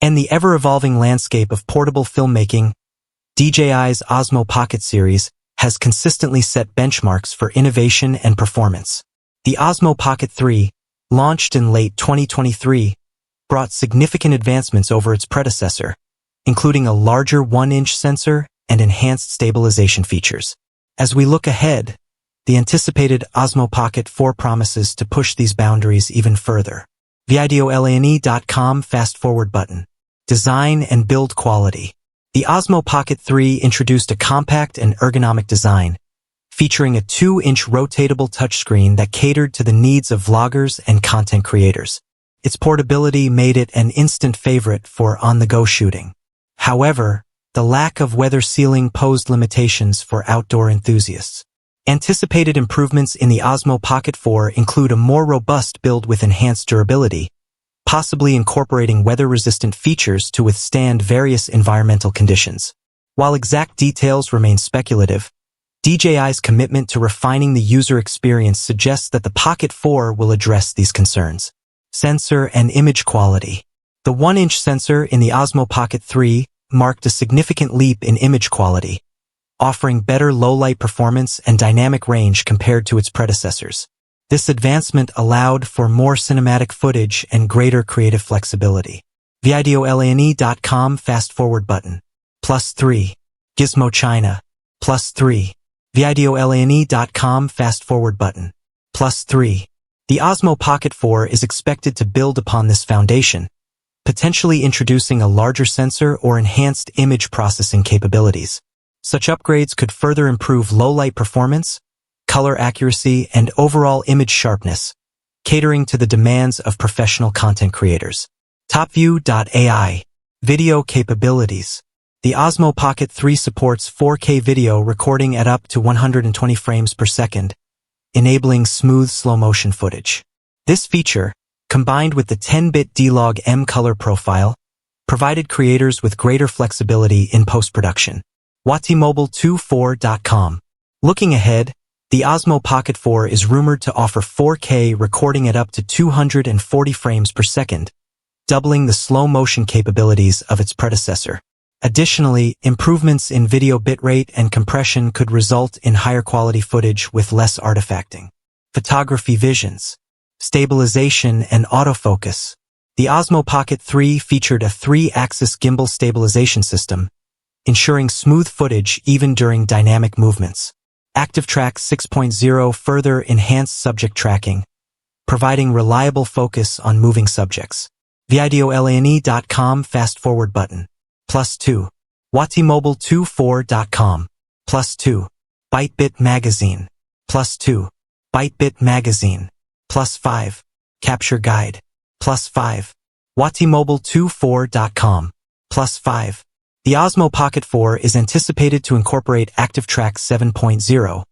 And the ever-evolving landscape of portable filmmaking, DJI's Osmo Pocket series has consistently set benchmarks for innovation and performance. The Osmo Pocket 3, launched in late 2023, brought significant advancements over its predecessor, including a larger 1-inch sensor and enhanced stabilization features. As we look ahead, the anticipated Osmo Pocket 4 promises to push these boundaries even further. VideoLANE.com fast-forward button. Design and build quality. The Osmo Pocket 3 introduced a compact and ergonomic design, featuring a 2-inch rotatable touchscreen that catered to the needs of vloggers and content creators. Its portability made it an instant favorite for on-the-go shooting. However, the lack of weather sealing posed limitations for outdoor enthusiasts. Anticipated improvements in the Osmo Pocket 4 include a more robust build with enhanced durability, possibly incorporating weather-resistant features to withstand various environmental conditions. While exact details remain speculative, DJI's commitment to refining the user experience suggests that the Pocket 4 will address these concerns. Sensor and image quality. The 1-inch sensor in the Osmo Pocket 3 marked a significant leap in image quality, offering better low-light performance and dynamic range compared to its predecessors. This advancement allowed for more cinematic footage and greater creative flexibility. VideoLANE.com fast-forward button. +3. Gizmo China. +3. VideoLANE.com fast-forward button. +3. The Osmo Pocket 4 is expected to build upon this foundation, potentially introducing a larger sensor or enhanced image processing capabilities. Such upgrades could further improve low-light performance, color accuracy, and overall image sharpness, catering to the demands of professional content creators. TopView.ai. Video capabilities. The Osmo Pocket 3 supports 4K video recording at up to 120 frames per second, enabling smooth slow-motion footage. This feature, combined with the 10-bit D-Log M color profile, provided creators with greater flexibility in post-production. WatiMobile24.com. Looking ahead, the Osmo Pocket 4 is rumored to offer 4K recording at up to 240 frames per second, doubling the slow-motion capabilities of its predecessor. Additionally, improvements in video bitrate and compression could result in higher quality footage with less artifacting. Photography visions. Stabilization and autofocus. The Osmo Pocket 3 featured a 3-axis gimbal stabilization system, ensuring smooth footage even during dynamic movements. ActiveTrack 6.0 further enhanced subject tracking, providing reliable focus on moving subjects. VideoLANE.com fast-forward button. +2. WatiMobile24.com. +2. ByteBit Magazine. +2. ByteBit Magazine. +5. Capture Guide. +5. WatiMobile24.com. +5. The Osmo Pocket 4 is anticipated to incorporate ActiveTrack 7.0,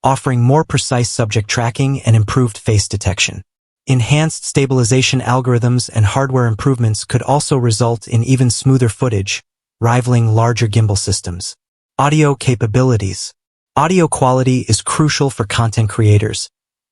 offering more precise subject tracking and improved face detection. Enhanced stabilization algorithms and hardware improvements could also result in even smoother footage, rivaling larger gimbal systems. Audio capabilities. Audio quality is crucial for content creators,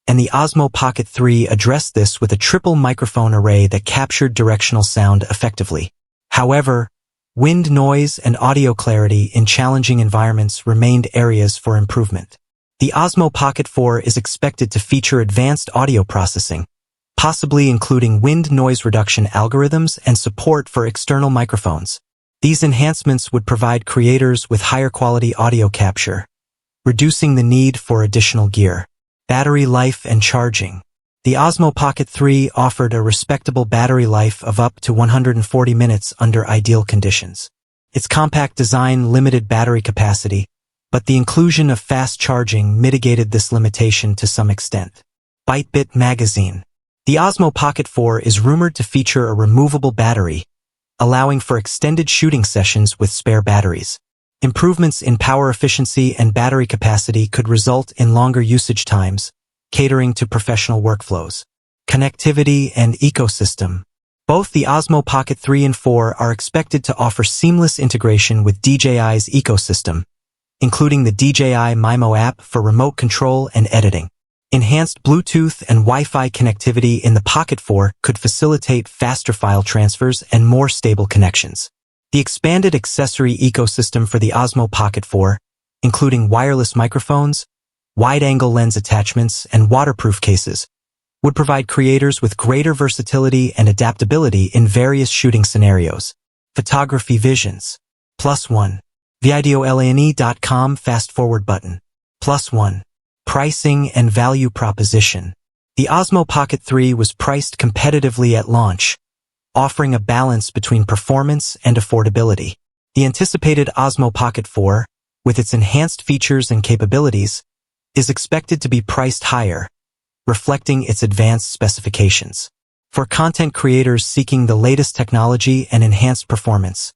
and the Osmo Pocket 3 addressed this with a triple microphone array that captured directional sound effectively. However, wind noise and audio clarity in challenging environments remained areas for improvement. The Osmo Pocket 4 is expected to feature advanced audio processing, possibly including wind noise reduction algorithms and support for external microphones. These enhancements would provide creators with higher quality audio capture, reducing the need for additional gear. Battery life and charging. The Osmo Pocket 3 offered a respectable battery life of up to 140 minutes under ideal conditions. Its compact design limited battery capacity, but the inclusion of fast charging mitigated this limitation to some extent. ByteBit Magazine. The Osmo Pocket 4 is rumored to feature a removable battery, allowing for extended shooting sessions with spare batteries. Improvements in power efficiency and battery capacity could result in longer usage times, catering to professional workflows. Connectivity and ecosystem. Both the Osmo Pocket 3 and 4 are expected to offer seamless integration with DJI's ecosystem, including the DJI Mimo app for remote control and editing. Enhanced Bluetooth and Wi-Fi connectivity in the Pocket 4 could facilitate faster file transfers and more stable connections. The expanded accessory ecosystem for the Osmo Pocket 4, including wireless microphones, wide-angle lens attachments, and waterproof cases, would provide creators with greater versatility and adaptability in various shooting scenarios. Photography Visions. +1. VideoLANE.com Fast Forward button. +1. Pricing and value proposition. The Osmo Pocket 3 was priced competitively at launch, offering a balance between performance and affordability. The anticipated Osmo Pocket 4, with its enhanced features and capabilities, is expected to be priced higher, reflecting its advanced specifications. For content creators seeking the latest technology and enhanced performance,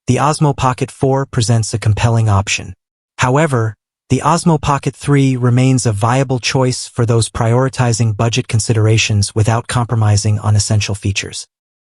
the Osmo Pocket 4 presents a compelling option. However, the Osmo Pocket 3 remains a viable choice for those prioritizing budget considerations without compromising on essential features.